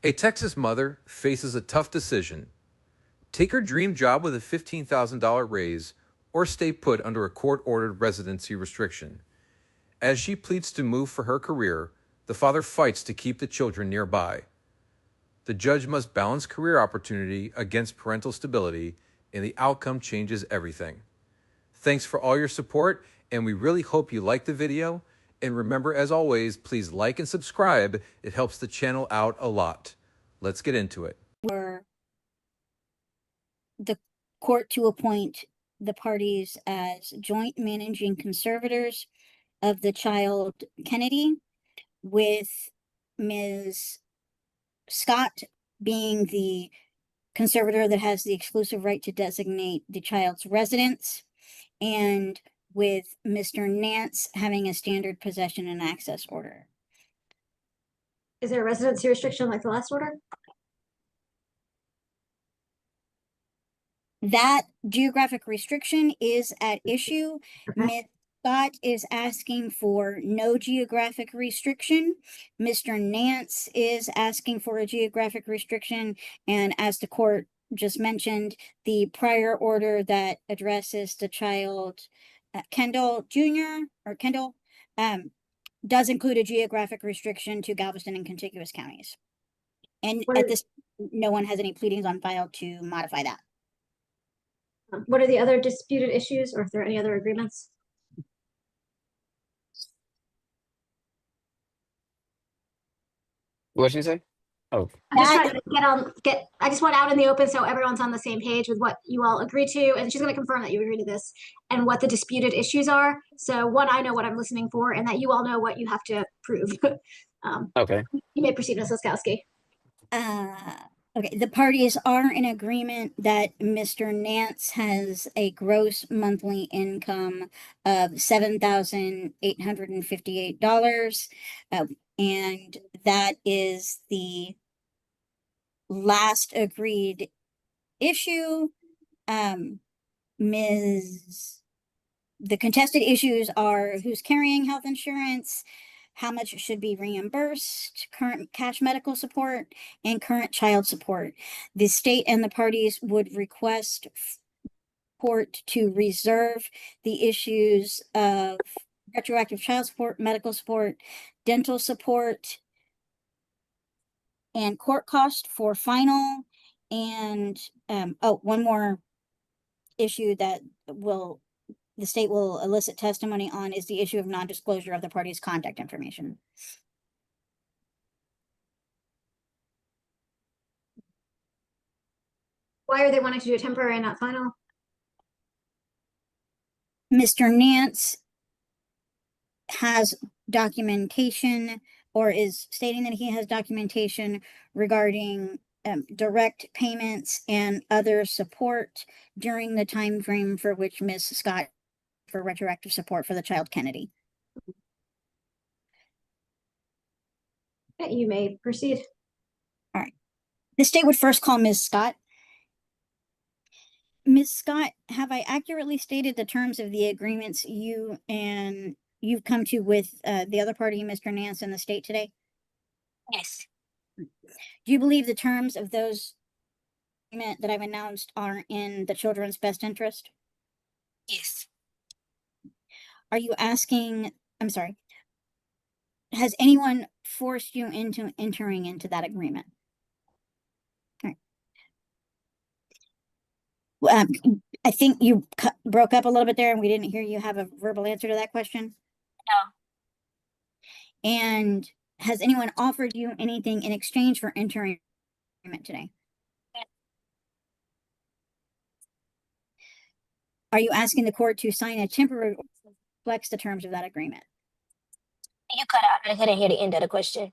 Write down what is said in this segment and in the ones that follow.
A Texas mother faces a tough decision. Take her dream job with a $15,000 raise or stay put under a court-ordered residency restriction. As she pleads to move for her career, the father fights to keep the children nearby. The judge must balance career opportunity against parental stability, and the outcome changes everything. Thanks for all your support, and we really hope you liked the video. And remember, as always, please like and subscribe. It helps the channel out a lot. Let's get into it. For the court to appoint the parties as joint managing conservators of the child Kennedy, with Ms. Scott being the conservator that has the exclusive right to designate the child's residence, and with Mr. Nance having a standard possession and access order. Is there a residency restriction like the last order? That geographic restriction is at issue. Ms. Scott is asking for no geographic restriction. Mr. Nance is asking for a geographic restriction. And as the court just mentioned, the prior order that addresses the child Kendall Jr. or Kendall does include a geographic restriction to Galveston and contiguous counties. And at this, no one has any pleadings on file to modify that. What are the other disputed issues, or if there are any other agreements? What did you say? Oh, I'm just trying to I just want out in the open so everyone's on the same page with what you all agree to, and she's going to confirm that you agree to this and what the disputed issues are. So one, I know what I'm listening for, and that you all know what you have to prove. okay. You may proceed, Ms. Laskowski. Okay, the parties are in agreement that Mr. Nance has a gross monthly income of $7,858, and that is the last agreed issue. The contested issues are who's carrying health insurance, how much should be reimbursed, current cash medical support, and current child support. The state and the parties would request court to reserve the issues of retroactive child support, medical support, dental support, and court cost for final. And one more issue that the state will elicit testimony on is the issue of non-disclosure of the party's contact information. Why are they wanting to do a temporary and not final? Mr. Nance has documentation, or is stating that he has documentation regarding direct payments and other support during the time frame for which Ms. Scott for retroactive support for the child Kennedy. You may proceed. All right. The state would first call Ms. Scott. Ms. Scott, have I accurately stated the terms of the agreements you've come to with the other party, Mr. Nance, and the state today? Yes. Do you believe the terms of those agreements that I've announced are in the children's best interest? Yes. Are you asking, I'm sorry, has anyone forced you into entering into that agreement? All right. I think you broke up a little bit there and we didn't hear you have a verbal answer to that question. No. And has anyone offered you anything in exchange for entering the agreement today? Yes. Are you asking the court to sign a temporary order that reflects the terms of that agreement? You cut out. I couldn't hear the end of the question.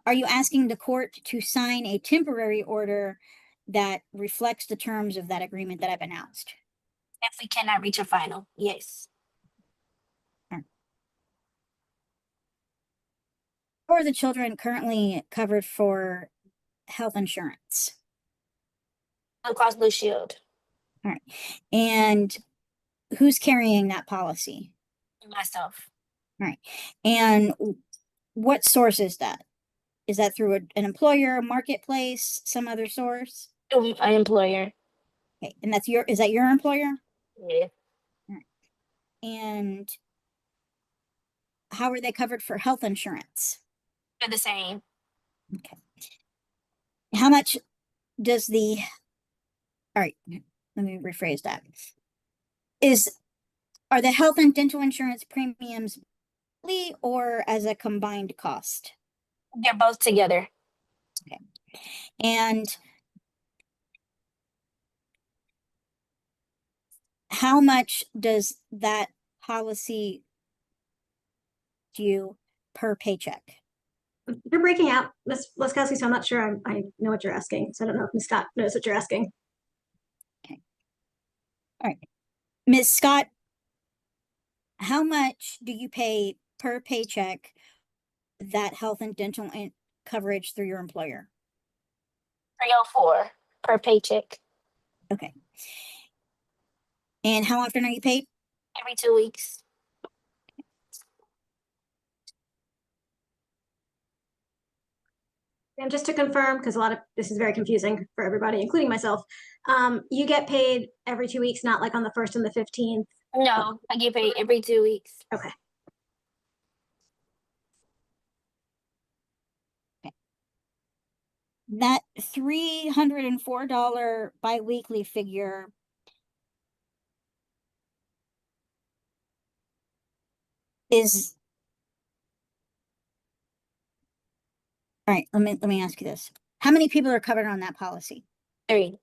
Are you asking the court to sign a temporary order that reflects the terms of that agreement that I've announced? If we cannot reach a final, yes. Or are the children currently covered for health insurance? Blue Cross Blue Shield. All right. And who's carrying that policy? Myself. All right. And what source is that? Is that through an employer, a marketplace, some other source? An employer. Okay, and is that your employer? Yeah. And how are they covered for health insurance? They're the same. Okay. How much does all right, let me rephrase that. Are the health and dental insurance premiums or as a combined cost? They're both together. Okay. And how much does that policy due per paycheck? You're breaking out, Ms. Laskowski, so I'm not sure I know what you're asking. So I don't know if Ms. Scott knows what you're asking. Okay. All right. Ms. Scott, how much do you pay per paycheck that health and dental coverage through your employer? 304 per paycheck. Okay. And how often are you paid? Every 2 weeks. And just to confirm, because this is very confusing for everybody, including myself, you get paid every 2 weeks, not like on the 1st and the 15th. No, I get paid every 2 weeks. Okay. That $304 biweekly figure is, all right, let me ask you this. How many people are covered on that policy? 3.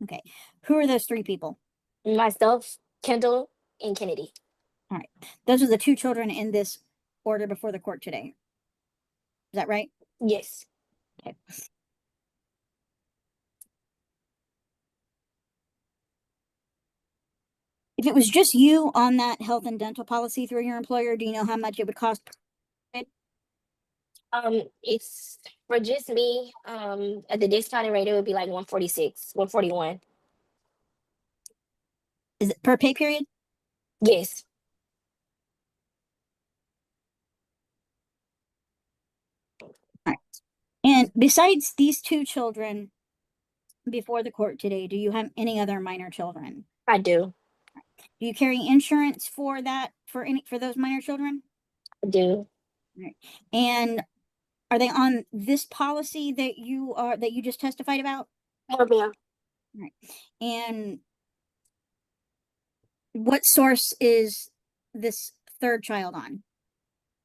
Okay. Who are those 3 people? Myself, Kendall, and Kennedy. All right. Those are the 2 children in this order before the court today. Is that right? Yes. Okay. If it was just you on that health and dental policy through your employer, do you know how much it would cost? It's for just me, at the discounted rate, it would be like 146, 141. Is it per pay period? Yes. All right. And besides these 2 children before the court today, do you have any other minor children? I do. Do you carry insurance for those minor children? I do. All right. And are they on this policy that you just testified about? More bill. All right. And what source is this 3rd child on?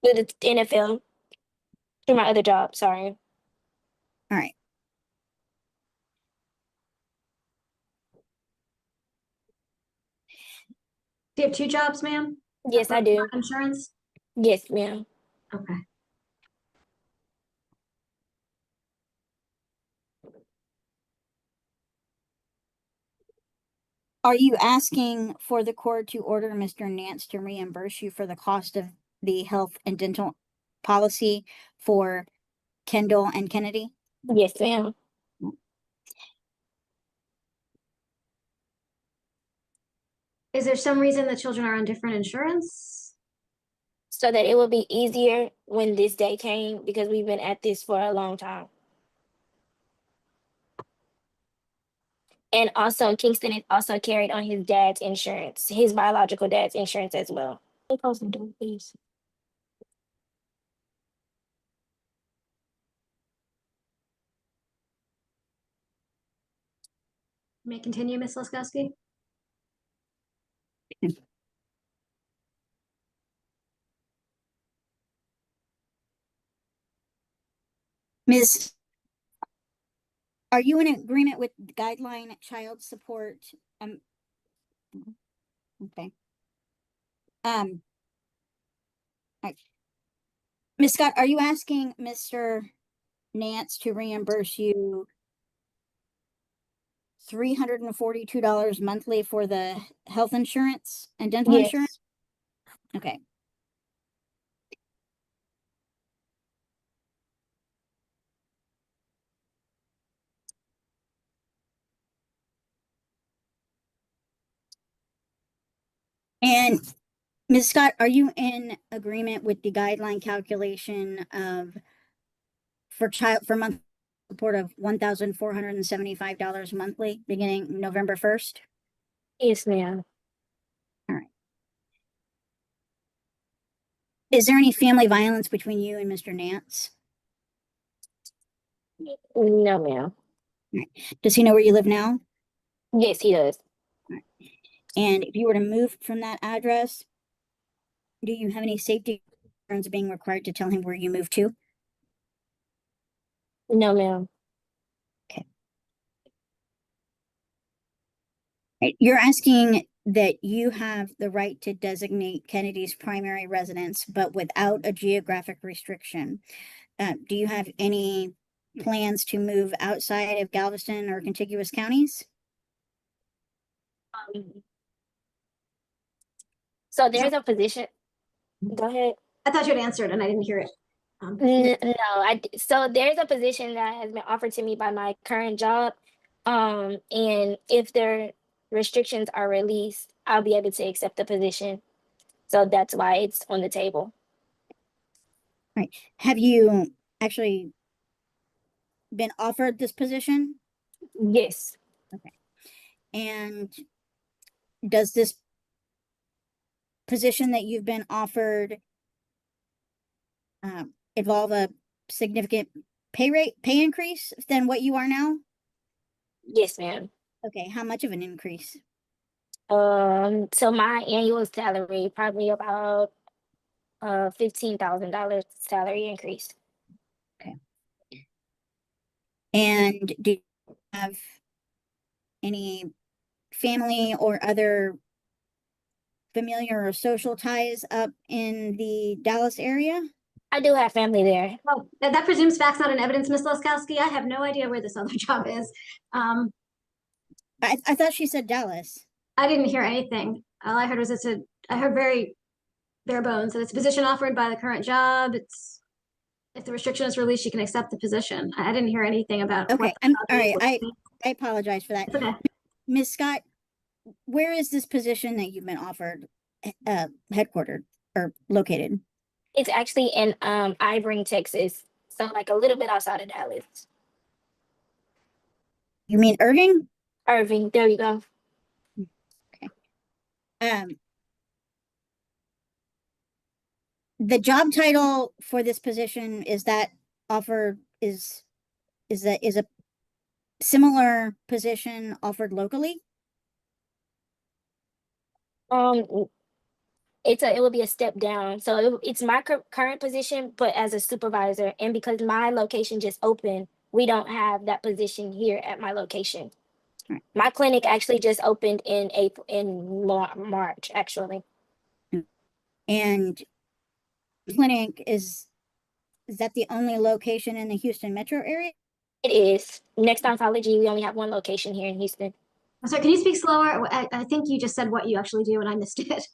With the NFL. Through my other job, sorry. All right. Do you have 2 jobs, ma'am? Yes, I do. Insurance? Yes, ma'am. Okay. Are you asking for the court to order Mr. Nance to reimburse you for the cost of the health and dental policy for Kendall and Kennedy? Yes, ma'am. Is there some reason the children are on different insurance? So that it would be easier when this day came, because we've been at this for a long time. And also, Kingston is also carried on his dad's insurance, his biological dad's insurance as well. Close the door, please. May I continue, Ms. Laskowski? Ms. Are you in agreement with guideline child support? Okay. All right. Ms. Scott, are you asking Mr. Nance to reimburse you $342 monthly for the health insurance and dental insurance? Yes. Okay. And Ms. Scott, are you in agreement with the guideline calculation of for month support of $1,475 monthly beginning November 1st? Yes, ma'am. All right. Is there any family violence between you and Mr. Nance? No, ma'am. Does he know where you live now? Yes, he does. And if you were to move from that address, do you have any safety concerns being required to tell him where you moved to? No, ma'am. Right. You're asking that you have the right to designate Kennedy's primary residence, but without a geographic restriction. Do you have any plans to move outside of Galveston or contiguous counties? So there's a position. Go ahead. I thought you had answered and I didn't hear it. No, so there's a position that has been offered to me by my current job. And if their restrictions are released, I'll be able to accept the position. So that's why it's on the table. Right. Have you actually been offered this position? Yes. Okay. And does this position that you've been offered involve a significant pay increase than what you are now? Yes, ma'am. Okay, how much of an increase? So my annual salary probably about $15,000 salary increase. Okay. And do you have any family or other familiar or social ties up in the Dallas area? I do have family there. Oh, that presumes facts, not an evidence, Ms. Laskowski. I have no idea where this other job is. I thought she said Dallas. I didn't hear anything. All I heard was I heard very bare bones, that it's a position offered by the current job. It's, if the restriction is released, you can accept the position. I didn't hear anything about. Okay, all right. I apologize for that. It's okay. Ms. Scott, where is this position that you've been offered headquartered or located? It's actually in Irving, Texas. So like a little bit outside of Dallas. You mean Irving? Irving, there you go. Okay. The job title for this position is that offered is a similar position offered locally? It will be a step down. So it's my current position, but as a supervisor. And because my location just opened, we don't have that position here at my location. Right. My clinic actually just opened in March, actually. And clinic is that the only location in the Houston metro area? It is. Next Oncology, we only have one location here in Houston. I'm sorry, can you speak slower? I think you just said what you actually do and I missed it.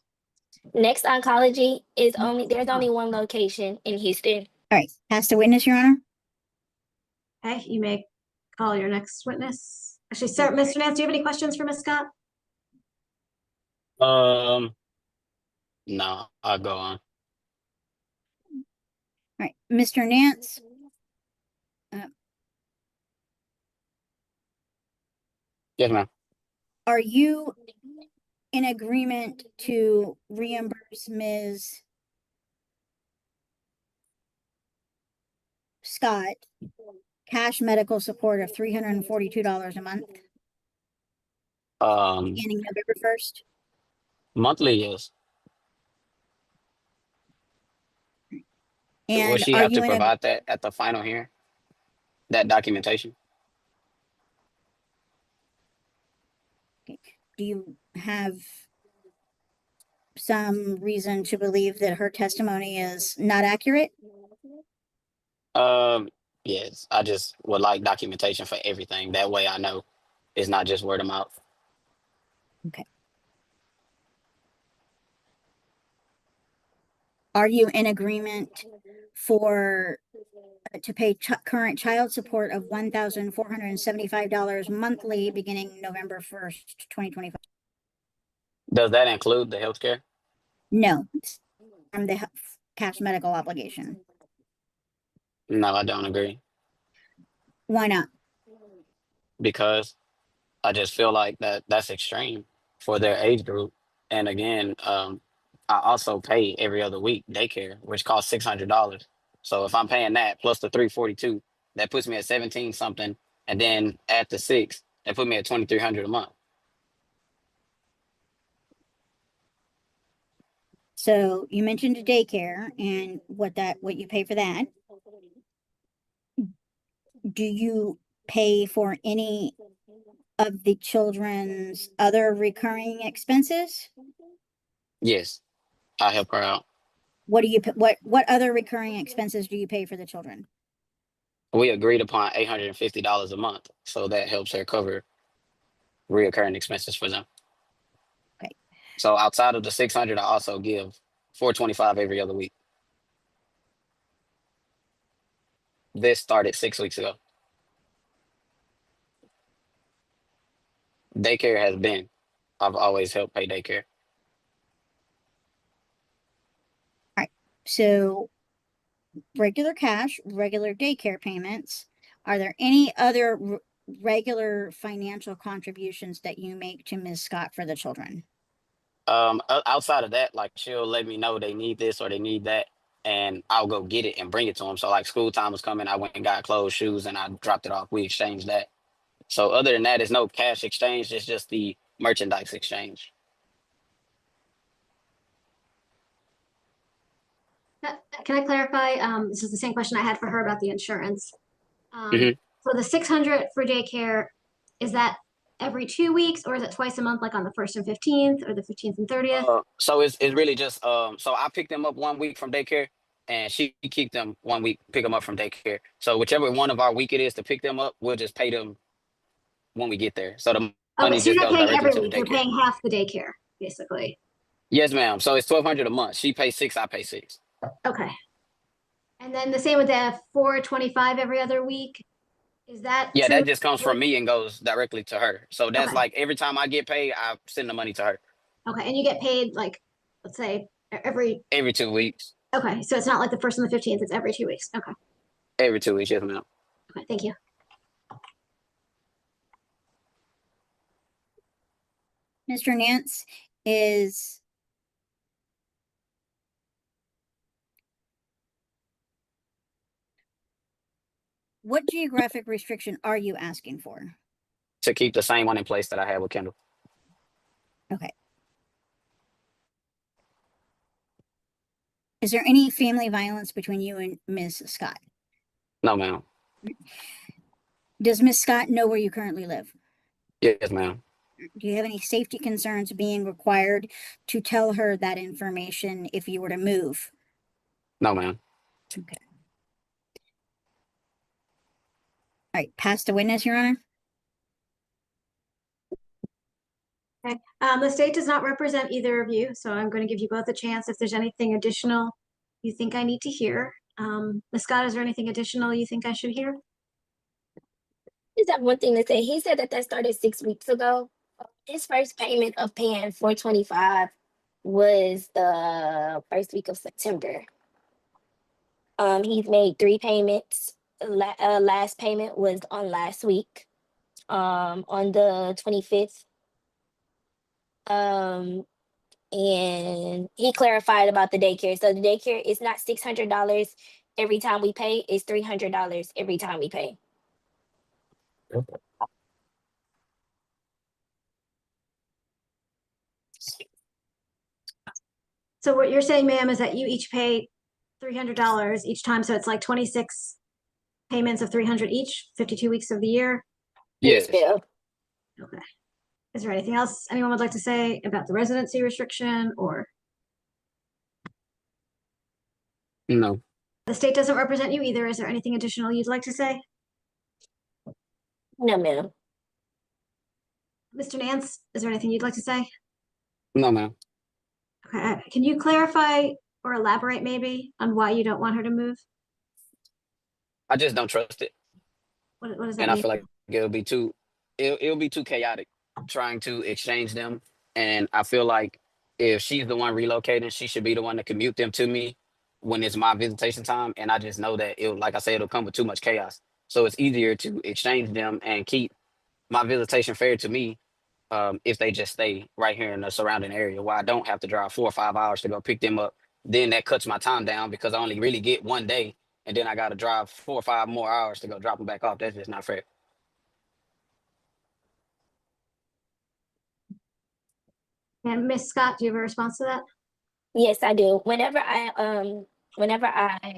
Next Oncology is there's only one location in Houston. All right, pass to witness, Your Honor. Okay, you may call your next witness. Actually, sir, Mr. Nance, do you have any questions for Ms. Scott? No, I'll go on. All right, Mr. Nance. Yes, ma'am. Are you in agreement to reimburse Ms. Scott cash medical support of $342 a month beginning November 1st? Monthly, yes. And Will she are have you to provide that at the final hearing? That documentation? do you have some reason to believe that her testimony is not accurate? Yes. I just would like documentation for everything. That way I know it's not just word of mouth. Okay. Are you in agreement for to pay current child support of $1,475 monthly beginning November 1st, 2025? Does that include the healthcare? No, from the cash medical obligation. No, I don't agree. Why not? because I just feel like that's extreme for their age group. And again, I also pay every other week daycare, which costs $600. So if I'm paying that plus the 342, that puts me at 17 something, and then add the six, that put me at 2,300 a month. So you mentioned a daycare and what you pay for that. Do you pay for any of the children's other recurring expenses? Yes, I help her out. What do you what other recurring expenses do you pay for the children? We agreed upon $850 a month, so that helps her cover reoccurring expenses for them. Okay. So outside of the 600, I also give 425 every other week. This started 6 weeks ago. Daycare has been. I've always helped pay daycare. All right. So regular cash, regular daycare payments. Are there any other regular financial contributions that you make to Ms. Scott for the children? Outside of that, like she'll let me know they need this or they need that, and I'll go get it and bring it to them. So like school time was coming, I went and got clothes, shoes, and I dropped it off. We exchanged that. So other than that, it's no cash exchange. It's just the merchandise exchange. Can I clarify? This is the same question I had for her about the insurance. Mhm. For the 600 for daycare, is that every 2 weeks or is it twice a month, like on the 1st and 15th or the 15th and 30th? So it's really just so I pick them up 1 week from daycare, and she keep them 1 week, pick them up from daycare. So whichever one of our week it is to pick them up, we'll just pay them when we get there. So the Okay, money so you're just not goes paying directly every to the week. You're daycare. paying half the daycare, basically. Yes, ma'am. So it's 1,200 a month. She pays six, I pay six. Okay. And then the same with the 425 every other week. Is that Yeah, true? that just comes from me and goes directly to her. So that's Okay. like every time I get paid, I send the money to her Okay, and you get paid like, let's say every, every 2 weeks. okay, so it's not like the 1st and the 15th, it's every 2 weeks. Okay, Every 2 weeks, yes, ma'am. okay, thank you. Mr. Nance, is what geographic restriction are you asking for? To keep the same one in place that I had with Kendall. Okay. Is there any family violence between you and Ms. Scott? No, ma'am. Does Ms. Scott know where you currently live? Yes, ma'am. Do you have any safety concerns being required to tell her that information if you were to move? No, ma'am. Okay. All right, pass the witness, Your Honor. Okay, the state does not represent either of you, so I'm going to give you both a chance if there's anything additional you think I need to hear. Ms. Scott, is there anything additional you think I should hear? Just have one thing to say. He said that started 6 weeks ago. His first payment of paying 425 was the first week of September. He's made 3 payments. Last payment was on last week, on the 25th. And he clarified about the daycare. So the daycare is not $600 every time we pay, it's $300 every time we pay. So what you're saying, ma'am, is that you each pay $300 each time, so it's like 26 payments of 300 each, 52 weeks of the year? Yes. Bill. Okay. Is there anything else anyone would like to say about the residency restriction, or No. the state doesn't represent you either? Is there anything additional you'd like to say? No, ma'am. Mr. Nance, is there anything you'd like to say? No, ma'am. Okay, can you clarify or elaborate maybe on why you don't want her to move? I just don't trust it. What does that And mean? I feel like it'll be too chaotic trying to exchange them. And I feel like if she's the one relocating, she should be the one to commute them to me when it's my visitation time. And I just know that like I said, it'll come with too much chaos. So it's easier to exchange them and keep my visitation fair to me, if they just stay right here in the surrounding area where I don't have to drive 4 or 5 hours to go pick them up. Then that cuts my time down because I only really get one day, and then I got to drive 4 or 5 more hours to go drop them back off. That's just not fair. And Miss Scott, do you have a response to that? Yes, I do. Whenever I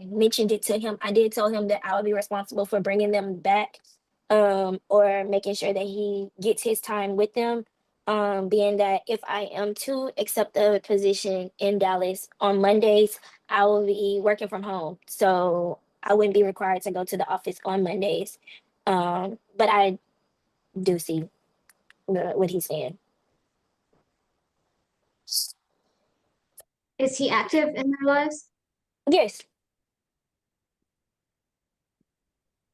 mentioned it to him, I did tell him that I would be responsible for bringing them back, or making sure that he gets his time with them. Being that if I am to accept the position in Dallas on Mondays, I will be working from home, so I wouldn't be required to go to the office on Mondays. But I do see what he's saying. Is he active in their lives? Yes.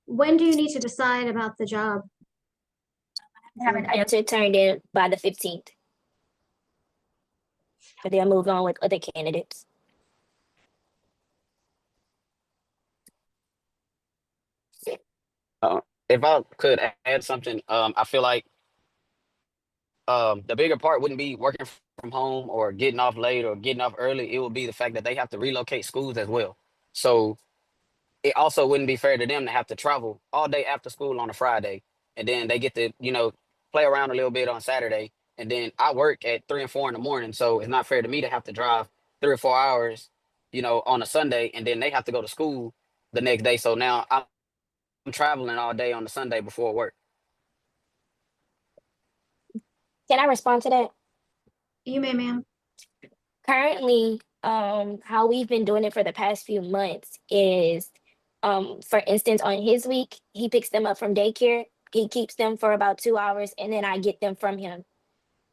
When do you need to decide about the job? Have an answer turned in by the 15th. But they'll move on with other candidates. If I could add something, I feel like the bigger part wouldn't be working from home or getting off late or getting off early. It would be the fact that they have to relocate schools as well. So it also wouldn't be fair to them to have to travel all day after school on a Friday, and then they get to, play around a little bit on Saturday. And then I work at 3 and 4 in the morning. So it's not fair to me to have to drive 3 or 4 hours, on a Sunday, and then they have to go to school the next day. So now I'm traveling all day on the Sunday before work. Can I respond to that? You may, ma'am. Currently, how we've been doing it for the past few months is, for instance, on his week, he picks them up from daycare. He keeps them for about 2 hours, and then I get them from him.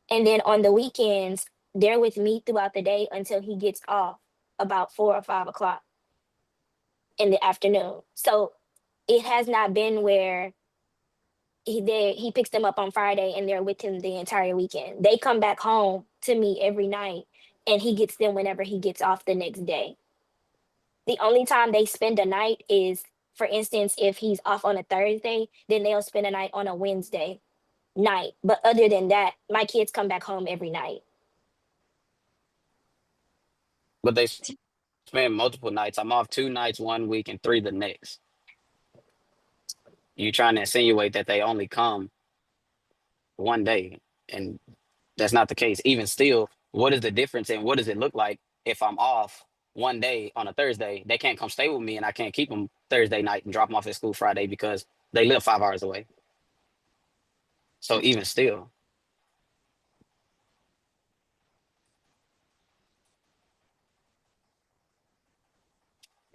And then on the weekends, they're with me throughout the day until he gets off about 4 or 5 o'clock in the afternoon. So it has not been where he picks them up on Friday and they're with him the entire weekend. They come back home to me every night, and he gets them whenever he gets off the next day. The only time they spend a night is, for instance, if he's off on a Thursday, then they'll spend a night on a Wednesday night. But other than that, my kids come back home every night. But they spend multiple nights. I'm off 2 nights 1 week and 3 the next. You trying to insinuate that they only come one day, and that's not the case. Even still, what is the difference, and what does it look like if I'm off one day on a Thursday? They can't come stay with me, and I can't keep them Thursday night and drop them off at school Friday because they live 5 hours away. So even still.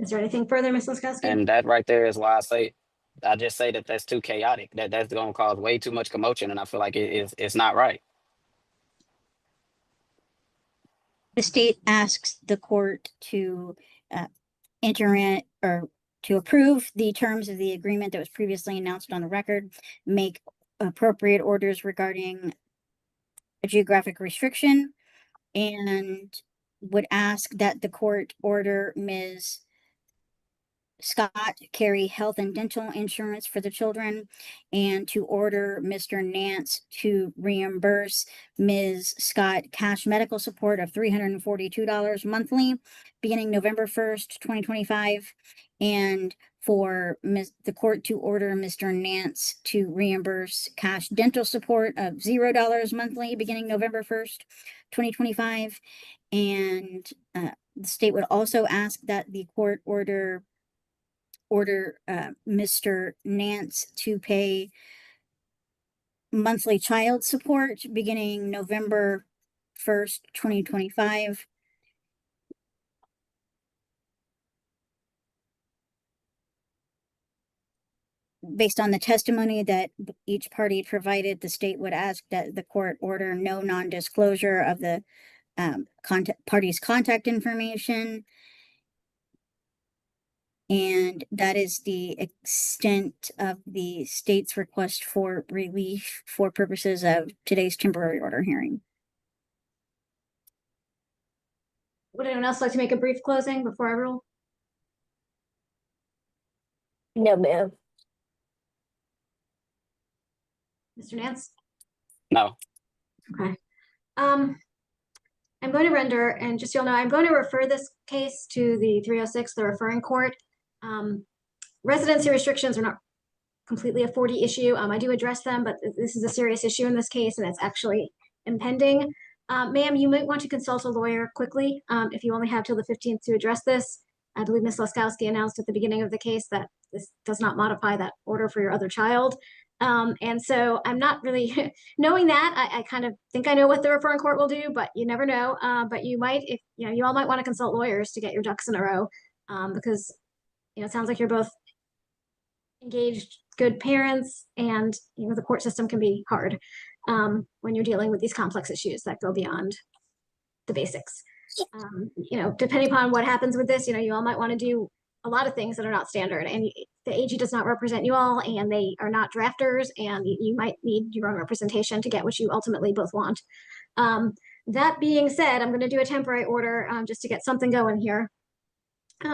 Is there anything further, Ms. Laskowski? And that right there is why I just say that that's too chaotic. That's going to cause way too much commotion, and I feel like it's not right. The state asks the court to enter in or to approve the terms of the agreement that was previously announced on the record, make appropriate orders regarding a geographic restriction, and would ask that the court order Ms. Scott carry health and dental insurance for the children, and to order Mr. Nance to reimburse Ms. Scott cash medical support of $342 monthly beginning November 1st, 2025, and for the court to order Mr. Nance to reimburse cash dental support of $0 monthly beginning November 1st, 2025. And the state would also ask that the court order Mr. Nance to pay monthly child support beginning November 1st, 2025. Based on the testimony that each party provided, the state would ask that the court order no non-disclosure of the party's contact information. And that is the extent of the state's request for relief for purposes of today's temporary order hearing. Would anyone else like to make a brief closing before I rule? No, ma'am. Mr. Nance? No. Okay. I'm going to render, and just so you'll know, I'm going to refer this case to the 306, the referring court. Residency restrictions are not completely a 40 issue. I do address them, but this is a serious issue in this case, and it's actually impending. Ma'am, you might want to consult a lawyer quickly if you only have till the 15th to address this. I believe Ms. Laskowski announced at the beginning of the case that this does not modify that order for your other child. And so I'm not really knowing that. I kind of think I know what the referring court will do, but you never know. But you might, if you all might want to consult lawyers to get your ducks in a row, because it sounds like you're both engaged, good parents, and the court system can be hard when you're dealing with these complex issues that go beyond the basics. Depending upon what happens with this, you all might want to do a lot of things that are not standard, and the AG does not represent you all, and they are not drafters, and you might need your own representation to get what you ultimately both want. That being said, I'm going to do a temporary order just to get something going here.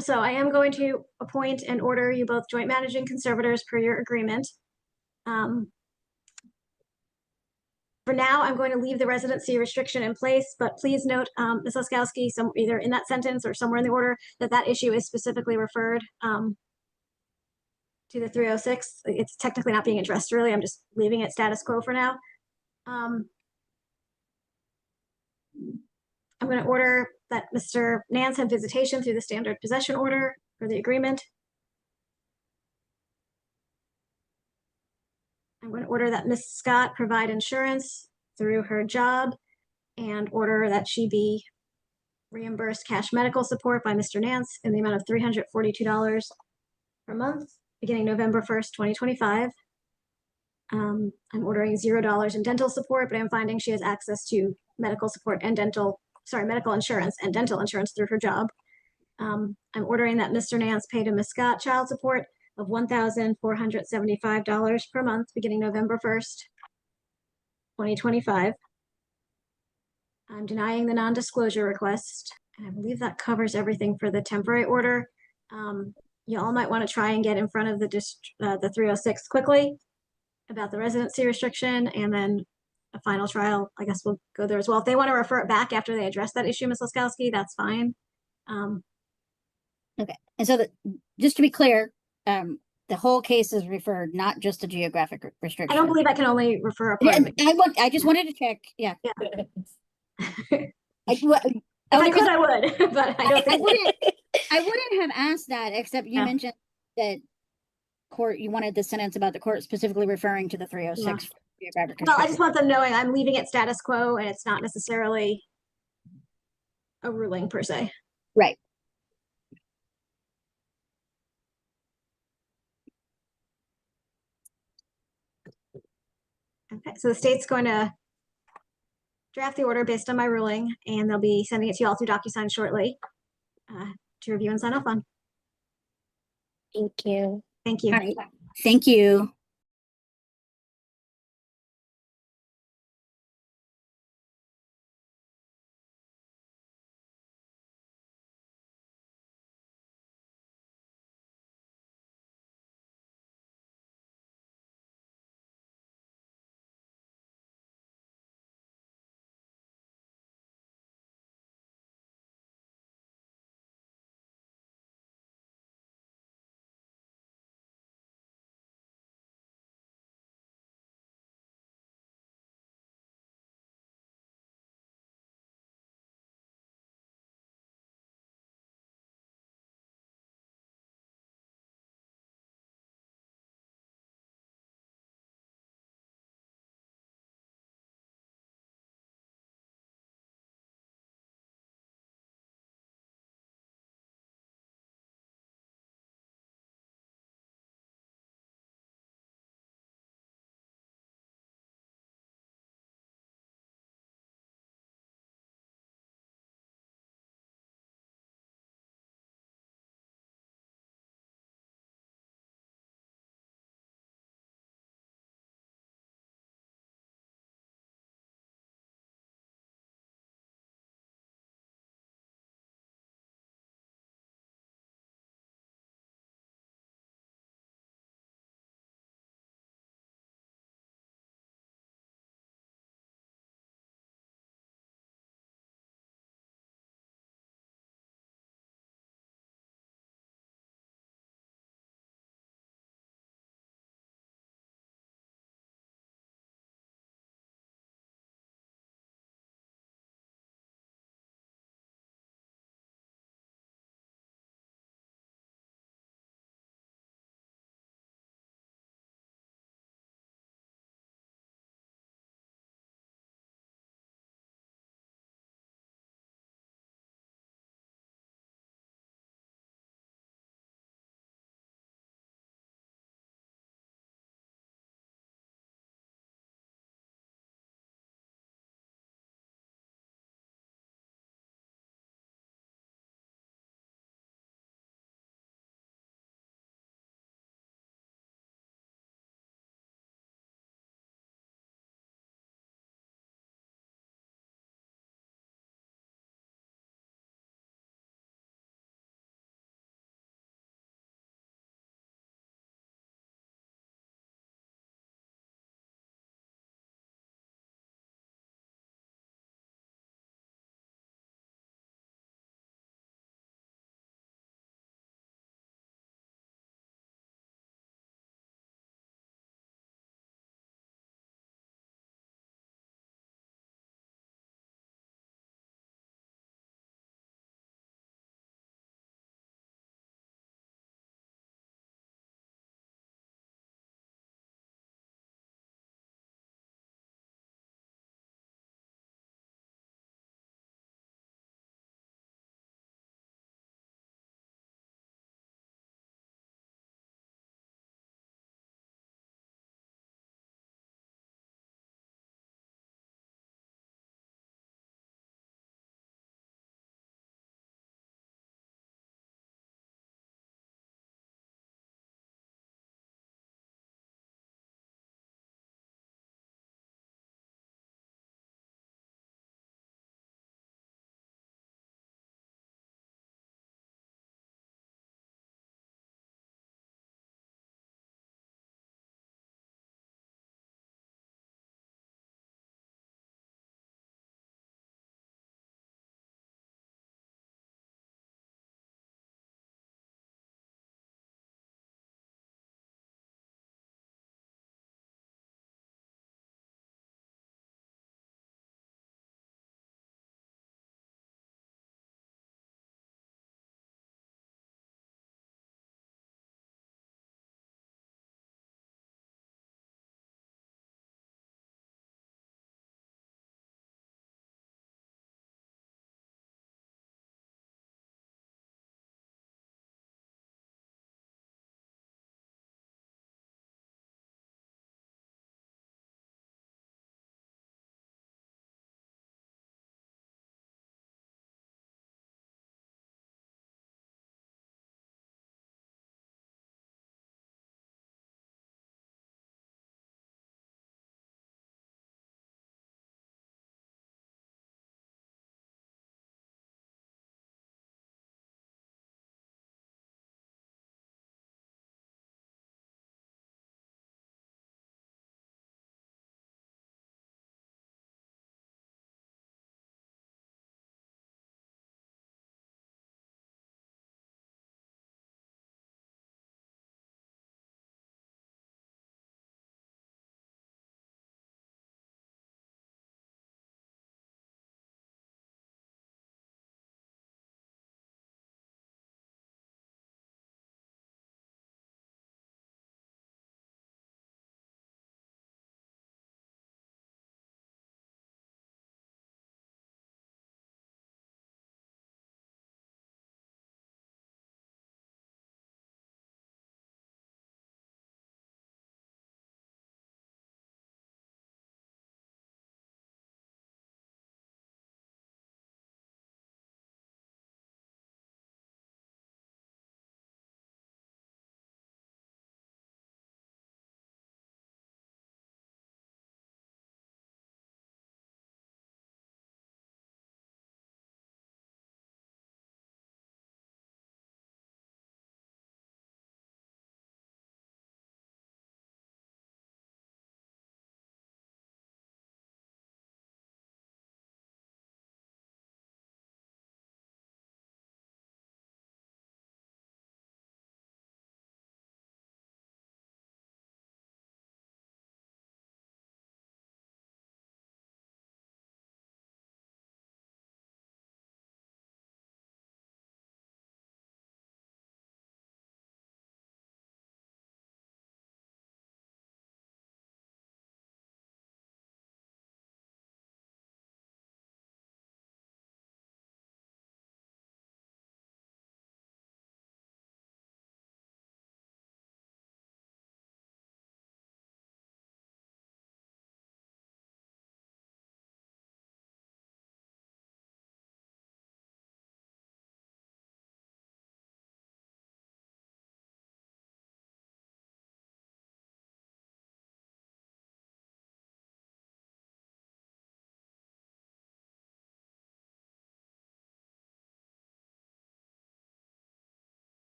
So I am going to appoint and order you both joint managing conservators per your agreement. For now, I'm going to leave the residency restriction in place, but please note, Ms. Laskowski, either in that sentence or somewhere in the order, that issue is specifically referred to the 306. It's technically not being addressed really. I'm just leaving it status quo for now. I'm going to order that Mr. Nance have visitation through the standard possession order for the agreement. I'm going to order that Ms. Scott provide insurance through her job, and order that she be reimbursed cash medical support by Mr. Nance in the amount of $342 per month, beginning November 1st, 2025. I'm ordering $0 in dental support, but I'm finding she has access to medical support and medical insurance and dental insurance through her job. I'm ordering that Mr. Nance pay to Ms. Scott child support of $1,475 per month, beginning November 1st, 2025. I'm denying the non-disclosure request, and I believe that covers everything for the temporary order. You all might want to try and get in front of the 306 quickly about the residency restriction, and then a final trial, I guess we'll go there as well. If they want to refer it back after they address that issue, Ms. Laskowski, that's fine. Okay, and so just to be clear, the whole case is referred, not just a geographic restriction. I don't believe I can only refer a part of it. I just wanted to check. Yeah. If I could, I would, but I don't think I wouldn't have asked that, except you mentioned that you wanted the sentence about the court specifically referring to the 306. Well, I just want them knowing I'm leaving it status quo, and it's not necessarily a ruling per se. Right. Okay, so the state's going to draft the order based on my ruling, and they'll be sending it to you all through DocuSign shortly to review and sign off on. Thank you. Thank you. All right. Thank you.